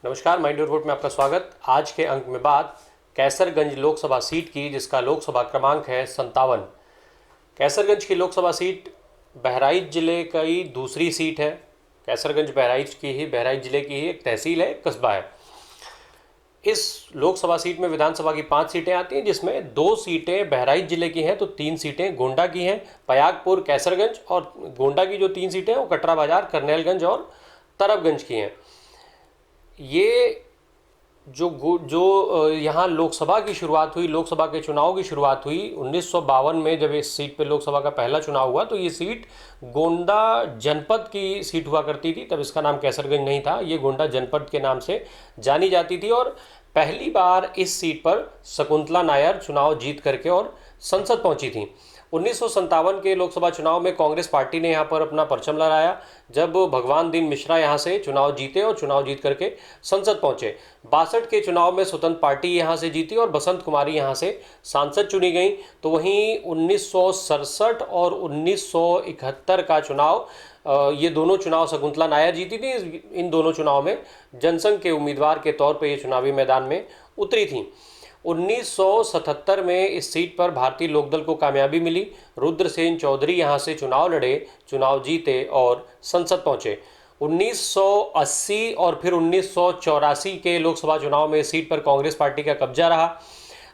नमस्कार, mind your vote में आपका स्वागत। आज के अंक में बात कैसरगंज लोकसभा सीट की, जिसका लोकसभा क्रमांक है 57। कैसरगंज की लोकसभा सीट बहराइच जिले की दूसरी सीट है। कैसरगंज बहराइच जिले की ही एक तहसील है, कस्बा है। इस लोकसभा सीट में विधानसभा की 5 सीटें आती हैं, जिसमें 2 सीटें बहराइच जिले की हैं तो 3 सीटें गोंडा की हैं, पयागपुर, कैसरगंज। और गोंडा की जो 3 सीटें हैं वो कटरा बाजार, करनेलगंज और तरबगंज की हैं। ये जो यहाँ लोकसभा की शुरुआत हुई, लोकसभा के चुनाव की शुरुआत हुई 1952 में, जब इस सीट पे लोकसभा का पहला चुनाव हुआ तो ये सीट गोंडा जनपद की सीट हुआ करती थी। तब इसका नाम कैसरगंज नहीं था, ये गोंडा जनपद के नाम से जानी जाती थी। और पहली बार इस सीट पर शकुंतला नायर चुनाव जीत करके और संसद पहुंची थी। 1957 के लोकसभा चुनाव में कांग्रेस पार्टी ने यहाँ पर अपना परचम लहराया, जब भगवान दीन मिश्रा यहाँ से चुनाव जीते और चुनाव जीत करके संसद पहुंचे। 62 के चुनाव में स्वतंत्र पार्टी यहाँ से जीती और बसंत कुमारी यहाँ से सांसद चुनी गई। तो वहीं 1967 और 1971 का चुनाव, ये दोनों चुनाव शकुंतला नायर जीती थी। इन दोनों चुनाव में जनसंघ के उम्मीदवार के तौर पर ये चुनावी मैदान में उतरी थी। 1977 में इस सीट पर भारतीय लोकदल को कामयाबी मिली। रुद्रसेन चौधरी यहाँ से चुनाव लड़े, चुनाव जीते और संसद पहुँचे। 1980 और फिर 1984 के लोकसभा चुनाव में इस सीट पर कांग्रेस पार्टी का कब्जा रहा।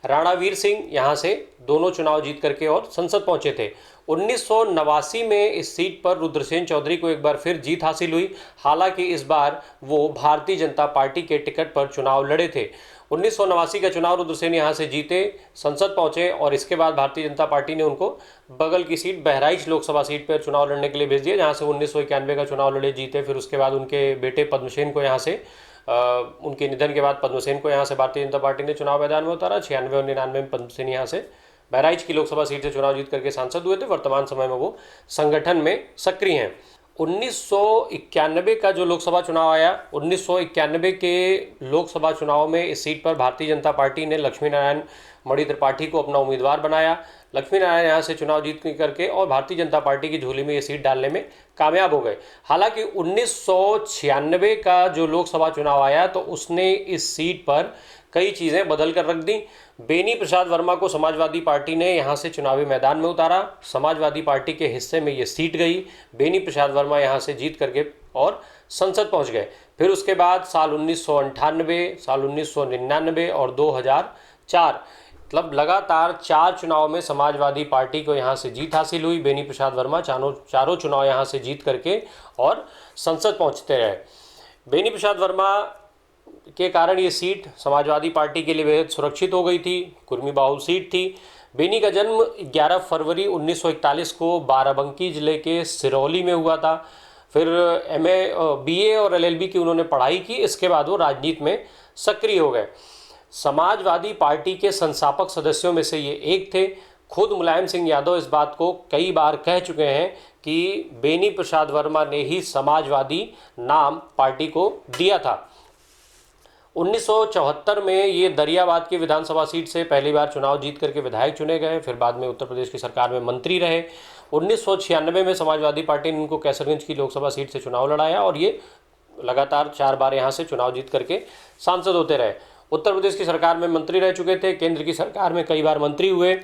राणा वीर सिंह यहाँ से दोनों चुनाव जीत करके और संसद पहुँचे थे। 1989 में इस सीट पर रुद्रसेन चौधरी को एक बार फिर जीत हासिल हुई। हालांकि इस बार वो भारतीय जनता पार्टी के टिकट पर चुनाव लड़े थे। 1989 का चुनाव रुद्रसेन यहाँ से जीते, संसद पहुँचे और इसके बाद भारतीय जनता पार्टी ने उनको बगल की सीट बहराइच लोकसभा सीट पर चुनाव लड़ने के लिए भेज दिया, जहाँ से 1991 का चुनाव लड़े, जीते। फिर उसके बाद उनके बेटे पद्मसेन को यहाँ से उनके निधन के बाद पद्मसेन को यहाँ से भारतीय जनता पार्टी ने चुनाव मैदान में उतारा। 96 और 99 में पद्मसेन यहाँ से बहराइच की लोकसभा सीट से चुनाव जीत करके सांसद हुए थे। वर्तमान समय में वो संगठन में सक्रिय हैं। 1991 का जो लोकसभा चुनाव आया, 1991 के लोकसभा चुनाव में इस सीट पर भारतीय जनता पार्टी ने लक्ष्मी नारायण मणि त्रिपाठी को अपना उम्मीदवार बनाया। लक्ष्मी नारायण यहाँ से चुनाव जीत करके और भारतीय जनता पार्टी की झोली में ये सीट डालने में कामयाब हो गए। हालांकि 1996 का जो लोकसभा चुनाव आया तो उसने इस सीट पर कई चीज़ें बदल कर रख दी। बेनी प्रसाद वर्मा को समाजवादी पार्टी ने यहाँ से चुनावी मैदान में उतारा। समाजवादी पार्टी के हिस्से में ये सीट गई। बेनी प्रसाद वर्मा यहाँ से जीत करके और संसद पहुँच गए। फिर उसके बाद साल 1998, साल 1999 और 2004, मतलब लगातार 4 चुनाव में समाजवादी पार्टी को यहाँ से जीत हासिल हुई। बेनी प्रसाद वर्मा चारों चुनाव यहाँ से जीत करके और संसद पहुँचते रहे। बेनी प्रसाद वर्मा के कारण ये सीट समाजवादी पार्टी के लिए बेहद सुरक्षित हो गई थी। कुर्मी बाहुल सीट थी। बेनी का जन्म 11 फरवरी 1941 को बाराबंकी जिले के सिरौली में हुआ था। फिर BA और LLB की उन्होंने पढ़ाई की। इसके बाद वो राजनीति में सक्रिय हो गए। समाजवादी पार्टी के संस्थापक सदस्यों में से ये एक थे। खुद मुलायम सिंह यादव इस बात को कई बार कह चुके हैं कि बेनी प्रसाद वर्मा ने ही समाजवादी नाम पार्टी को दिया था। 1974 में ये दरियाबाद की विधानसभा सीट से पहली बार चुनाव जीत करके विधायक चुने गए। फिर बाद में उत्तर प्रदेश की सरकार में मंत्री रहे। 1996 में समाजवादी पार्टी ने उनको कैसरगंज की लोकसभा सीट से चुनाव लड़ाया और ये लगातार 4 बार यहाँ से चुनाव जीत करके सांसद होते रहे। उत्तर प्रदेश की सरकार में मंत्री रह चुके थे। केंद्र की सरकार में कई बार मंत्री हुए।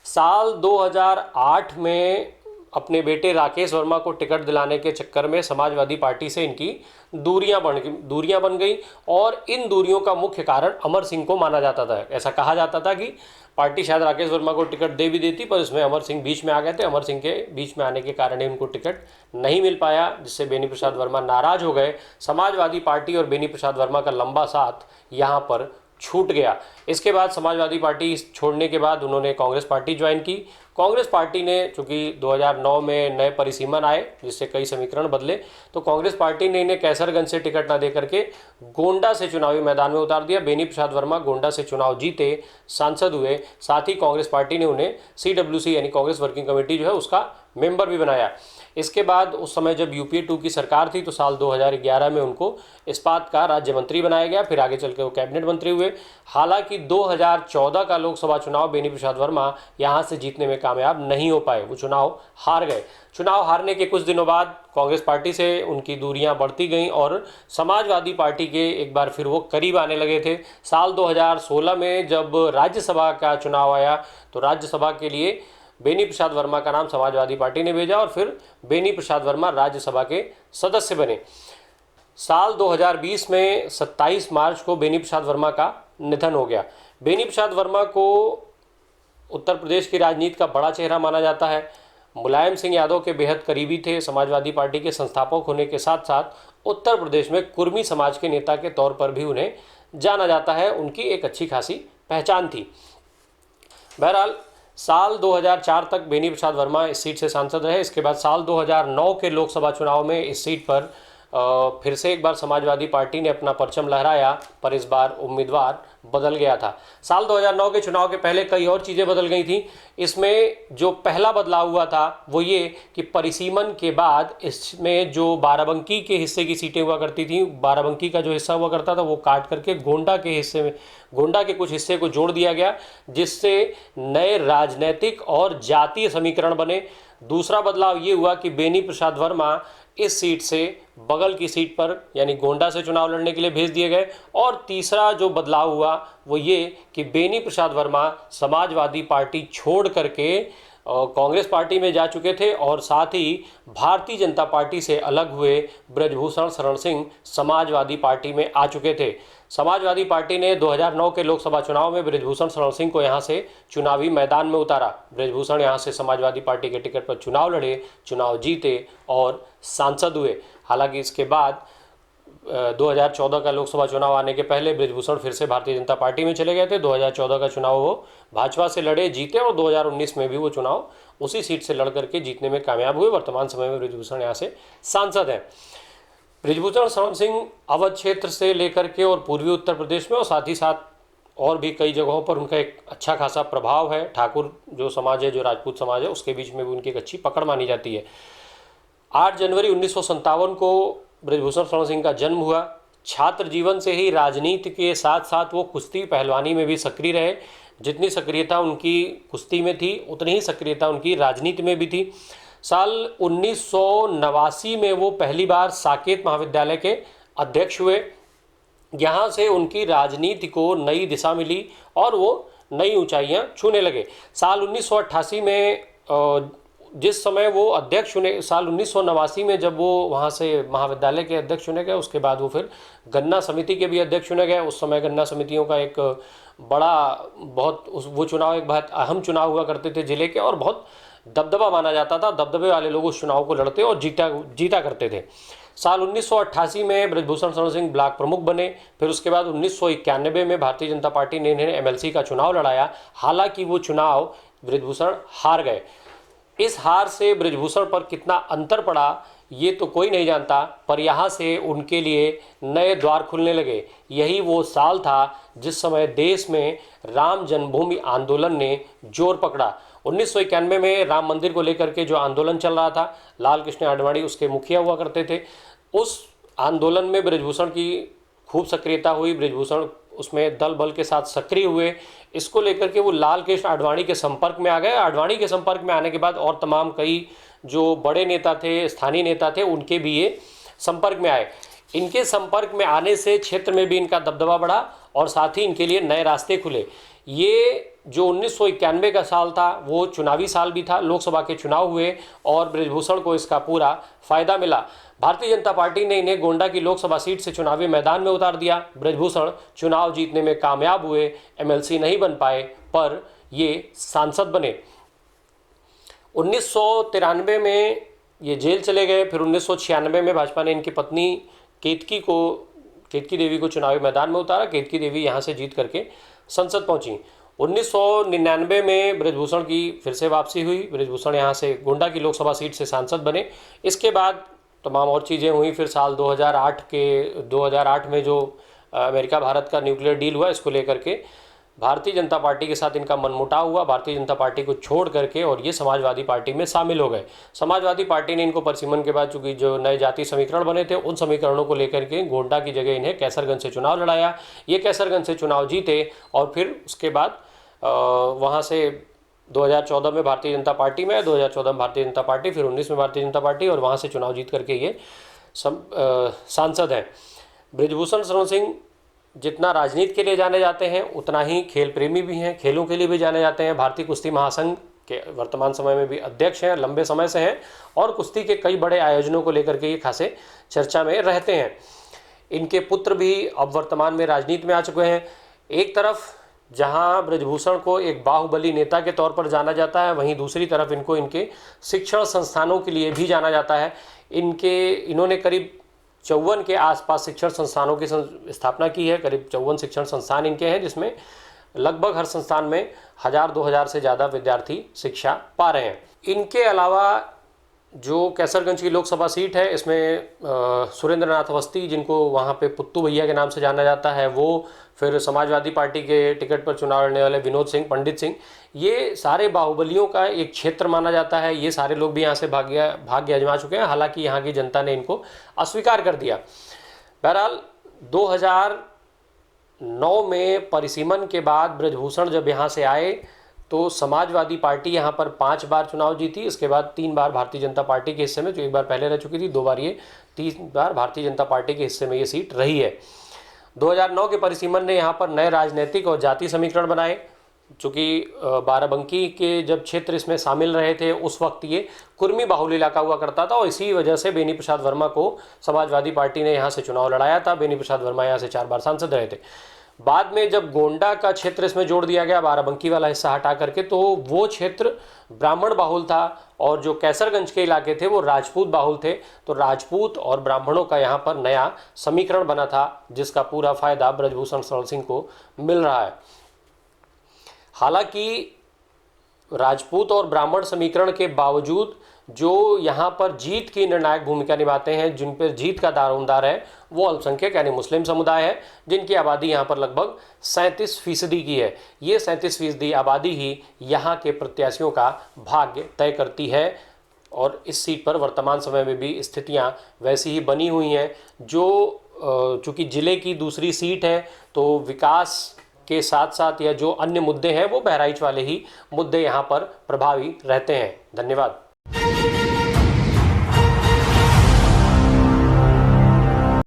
साल 2008 में अपने बेटे राकेश वर्मा को टिकट दिलाने के चक्कर में समाजवादी पार्टी से इनकी दूरियां बन गई और इन दूरियों का मुख्य कारण अमर सिंह को माना जाता था। ऐसा कहा जाता था कि पार्टी शायद राकेश वर्मा को टिकट दे भी देती, पर इसमें अमर सिंह बीच में आ गए थे। अमर सिंह के बीच में आने के कारण ही उनको टिकट नहीं मिल पाया, जिससे बेनी प्रसाद वर्मा नाराज हो गए। समाजवादी पार्टी और बेनी प्रसाद वर्मा का लंबा साथ यहाँ पर छूट गया। इसके बाद समाजवादी पार्टी छोड़ने के बाद उन्होंने कांग्रेस पार्टी ज्वाइन की। कांग्रेस पार्टी ने, चूंकि 2009 में नए परिसीमन आए जिससे कई समीकरण बदले, तो कांग्रेस पार्टी ने इन्हें कैसरगंज से टिकट ना दे करके गोंडा से चुनावी मैदान में उतार दिया। बेनी प्रसाद वर्मा गोंडा से चुनाव जीते, सांसद हुए। साथ ही कांग्रेस पार्टी ने उन्हें CWC यानी कांग्रेस वर्किंग कमेटी जो है उसका मेंबर भी बनाया। इसके बाद उस समय जब यूपीए 2 की सरकार थी तो साल 2011 में उनको इस्पात का राज्य मंत्री बनाया गया, फिर आगे चल के वो कैबिनेट मंत्री हुए। हालांकि 2014 का लोकसभा चुनाव बेनी प्रसाद वर्मा यहाँ से जीतने में कामयाब नहीं हो पाए, वो चुनाव हार गए। चुनाव हारने के कुछ दिनों बाद कांग्रेस पार्टी से उनकी दूरियां बढ़ती गईं और समाजवादी पार्टी के एक बार फिर वो करीब आने लगे थे। साल 2016 में जब राज्यसभा का चुनाव आया तो राज्यसभा के लिए बेनी प्रसाद वर्मा का नाम समाजवादी पार्टी ने भेजा और फिर बेनी प्रसाद वर्मा राज्यसभा के सदस्य बने। साल 2020 में 27 मार्च को बेनी प्रसाद वर्मा का निधन हो गया। बेनी प्रसाद वर्मा को उत्तर प्रदेश की राजनीति का बड़ा चेहरा माना जाता है। मुलायम सिंह यादव के बेहद करीबी थे। समाजवादी पार्टी के संस्थापक होने के साथ साथ उत्तर प्रदेश में कुर्मी समाज के नेता के तौर पर भी उन्हें जाना जाता है। उनकी एक अच्छी खासी पहचान थी। बहरहाल साल 2004 तक बेनी प्रसाद वर्मा इस सीट से सांसद रहे। इसके बाद साल 2009 के लोकसभा चुनाव में इस सीट पर फिर से एक बार समाजवादी पार्टी ने अपना परचम लहराया, पर इस बार उम्मीदवार बदल गया था। साल 2009 के चुनाव के पहले कई और चीज़ें बदल गई थी। इसमें जो पहला बदलाव हुआ था वो ये कि परिसीमन के बाद इसमें जो बाराबंकी के हिस्से की सीटें हुआ करती थी, बाराबंकी का जो हिस्सा हुआ करता था वो काट करके गोंडा के हिस्से में, गोंडा के कुछ हिस्से को जोड़ दिया गया, जिससे नए राजनीतिक और जातीय समीकरण बने। दूसरा बदलाव ये हुआ कि बेनी प्रसाद वर्मा इस सीट से बगल की सीट पर यानी गोंडा से चुनाव लड़ने के लिए भेज दिए गए। और तीसरा जो बदलाव हुआ वो ये कि बेनी प्रसाद वर्मा समाजवादी पार्टी छोड़ करके कांग्रेस पार्टी में जा चुके थे और साथ ही भारतीय जनता पार्टी से अलग हुए ब्रजभूषण शरण सिंह समाजवादी पार्टी में आ चुके थे। समाजवादी पार्टी ने 2009 के लोकसभा चुनाव में ब्रजभूषण शरण सिंह को यहां से चुनावी मैदान में उतारा। ब्रजभूषण यहां से समाजवादी पार्टी के टिकट पर चुनाव लड़े, चुनाव जीते और सांसद हुए। हालांकि इसके बाद 2014 का लोकसभा चुनाव आने के पहले ब्रजभूषण फिर से भारतीय जनता पार्टी में चले गए थे। 2014 का चुनाव वो भाजपा से लड़े, जीते और 2019 में भी वो चुनाव उसी सीट से लड़ करके जीतने में कामयाब हुए। वर्तमान समय में ब्रजभूषण यहाँ से सांसद हैं। ब्रजभूषण शरण सिंह अवध क्षेत्र से लेकर के और पूर्वी उत्तर प्रदेश में और साथ ही साथ और भी कई जगहों पर उनका एक अच्छा खासा प्रभाव है। ठाकुर जो समाज है, जो राजपूत समाज है, उसके बीच में भी उनकी एक अच्छी पकड़ मानी जाती है। 8 जनवरी 1957 को ब्रजभूषण शरण सिंह का जन्म हुआ। छात्र जीवन से ही राजनीति के साथ साथ वो कुश्ती पहलवानी में भी सक्रिय रहे। जितनी सक्रियता उनकी कुश्ती में थी उतनी ही सक्रियता उनकी राजनीति में भी थी। साल 1989 में वो पहली बार साकेत महाविद्यालय के अध्यक्ष हुए। यहाँ से उनकी राजनीति को नई दिशा मिली और वो नई ऊंचाइयाँ छूने लगे। साल 1988 में जिस समय वो अध्यक्ष चुने, साल 1989 में जब वो वहाँ से महाविद्यालय के अध्यक्ष चुने गए, उसके बाद वो फिर गन्ना समिति के भी अध्यक्ष चुने गए। उस समय गन्ना समितियों का एक वो चुनाव एक बहुत अहम चुनाव हुआ करते थे जिले के और बहुत दबदबा माना जाता था। दबदबे वाले लोग उस चुनाव को लड़ते और जीता करते थे। साल 1988 में ब्रजभूषण शरण सिंह ब्लॉक प्रमुख बने। फिर उसके बाद 1991 में भारतीय जनता पार्टी ने इन्हें एमएलसी का चुनाव लड़ाया। हालांकि वो चुनाव ब्रजभूषण हार गए। इस हार से ब्रजभूषण पर कितना अंतर पड़ा ये तो कोई नहीं जानता, पर यहाँ से उनके लिए नए द्वार खुलने लगे। यही वो साल था जिस समय देश में राम जन्मभूमि आंदोलन ने जोर पकड़ा। 1991 में राम मंदिर को लेकर के जो आंदोलन चल रहा था, लाल कृष्ण आडवाणी उसके मुखिया हुआ करते थे। उस आंदोलन में ब्रजभूषण की खूब सक्रियता हुई। ब्रजभूषण उसमें दल बल के साथ सक्रिय हुए। इसको लेकर के वो लाल कृष्ण आडवाणी के संपर्क में आ गए। आडवाणी के संपर्क में आने के बाद और तमाम कई जो बड़े नेता थे, स्थानीय नेता थे, उनके भी ये संपर्क में आए। इनके संपर्क में आने से क्षेत्र में भी इनका दबदबा बढ़ा और साथ ही इनके लिए नए रास्ते खुले। ये जो 1991 का साल था वो चुनावी साल भी था। लोकसभा के चुनाव हुए और ब्रजभूषण को इसका पूरा फायदा मिला। भारतीय जनता पार्टी ने इन्हें गोंडा की लोकसभा सीट से चुनावी मैदान में उतार दिया। ब्रजभूषण चुनाव जीतने में कामयाब हुए, एमएलसी नहीं बन पाए, पर ये सांसद बने। 1993 में ये जेल चले गए। फिर 1996 में भाजपा ने इनकी पत्नी केतकी देवी को चुनावी मैदान में उतारा। केतकी देवी यहाँ से जीत करके संसद पहुंची। 1999 में ब्रजभूषण की फिर से वापसी हुई। ब्रजभूषण यहाँ से गोंडा की लोकसभा सीट से सांसद बने। इसके बाद तमाम और चीज़ें हुई। फिर साल 2008 में जो अमेरिका भारत का न्यूक्लियर डील हुआ, इसको लेकर के भारतीय जनता पार्टी के साथ इनका मनमुटाव हुआ, भारतीय जनता पार्टी को छोड़ करके और ये समाजवादी पार्टी में शामिल हो गए। समाजवादी पार्टी ने इनको परिसीमन के बाद चूंकि जो नए जाति समीकरण बने थे उन समीकरणों को लेकर के गोंडा की जगह इन्हें कैसरगंज से चुनाव लड़ाया। ये कैसरगंज से चुनाव जीते और फिर उसके बाद वहाँ से 2014 में भारतीय जनता पार्टी में, 2014 में भारतीय जनता पार्टी, फिर 19 में भारतीय जनता पार्टी और वहाँ से चुनाव जीत करके ये सांसद हैं। बृजभूषण शरण सिंह जितना राजनीति के लिए जाने जाते हैं उतना ही खेल प्रेमी भी हैं, खेलों के लिए भी जाने जाते हैं। भारतीय कुश्ती महासंघ के वर्तमान समय में भी अध्यक्ष हैं, लंबे समय से हैं और कुश्ती के कई बड़े आयोजनों को लेकर के ये खासे चर्चा में रहते हैं। इनके पुत्र भी अब वर्तमान में राजनीति में आ चुके हैं। एक तरफ जहां बृजभूषण को एक बाहुबली नेता के तौर पर जाना जाता है, वहीं दूसरी तरफ इनको इनके शिक्षण संस्थानों के लिए भी जाना जाता है। इन्होंने करीब 54 के आसपास शिक्षण संस्थानों की स्थापना की है। करीब 54 शिक्षण संस्थान इनके हैं, जिसमें लगभग हर संस्थान में 1000-2000 से ज़्यादा विद्यार्थी शिक्षा पा रहे हैं। इनके अलावा जो कैसरगंज की लोकसभा सीट है, इसमें सुरेंद्र नाथ अवस्थी, जिनको वहाँ पे पुत्तू भैया के नाम से जाना जाता है, वो, फिर समाजवादी पार्टी के टिकट पर चुनाव लड़ने वाले विनोद सिंह, पंडित सिंह, ये सारे बाहुबलियों का एक क्षेत्र माना जाता है। ये सारे लोग भी यहाँ से भाग्य आजमा चुके हैं, हालांकि यहाँ की जनता ने इनको अस्वीकार कर दिया। बहरहाल 2009 में परिसीमन के बाद बृजभूषण जब यहाँ से आए तो समाजवादी पार्टी यहाँ पर 5 बार चुनाव जीती। इसके बाद 3 बार भारतीय जनता पार्टी के हिस्से में, जो एक बार पहले रह चुकी थी, 2 बार ये, 3 बार भारतीय जनता पार्टी के हिस्से में ये सीट रही है। 2009 के परिसीमन ने यहाँ पर नए राजनीतिक और जाति समीकरण बनाए। चूँकि बाराबंकी के जब क्षेत्र इसमें शामिल रहे थे उस वक्त ये कुर्मी बाहुल इलाका हुआ करता था और इसी वजह से बेनी प्रसाद वर्मा को समाजवादी पार्टी ने यहाँ से चुनाव लड़ाया था। बेनी प्रसाद वर्मा यहाँ से 4 बार सांसद रहे थे। बाद में जब गोंडा का क्षेत्र इसमें जोड़ दिया गया, बाराबंकी वाला हिस्सा हटा करके, तो वो क्षेत्र ब्राह्मण बाहुल था और जो कैसरगंज के इलाके थे वो राजपूत बाहुल थे। तो राजपूत और ब्राह्मणों का यहाँ पर नया समीकरण बना था, जिसका पूरा फायदा बृजभूषण शरण सिंह को मिल रहा है। हालांकि राजपूत और ब्राह्मण समीकरण के बावजूद जो यहाँ पर जीत की निर्णायक भूमिका निभाते हैं, जिन पर जीत का दारोमदार है, वो अल्पसंख्यक यानी मुस्लिम समुदाय है, जिनकी आबादी यहाँ पर लगभग 37% की है। ये 37% आबादी ही यहाँ के प्रत्याशियों का भाग्य तय करती है और इस सीट पर वर्तमान समय में भी स्थितियाँ वैसी ही बनी हुई हैं। जो चूँकि ज़िले की दूसरी सीट है तो विकास के साथ साथ या जो अन्य मुद्दे हैं वो बहराइच वाले ही मुद्दे यहाँ पर प्रभावी रहते हैं। धन्यवाद।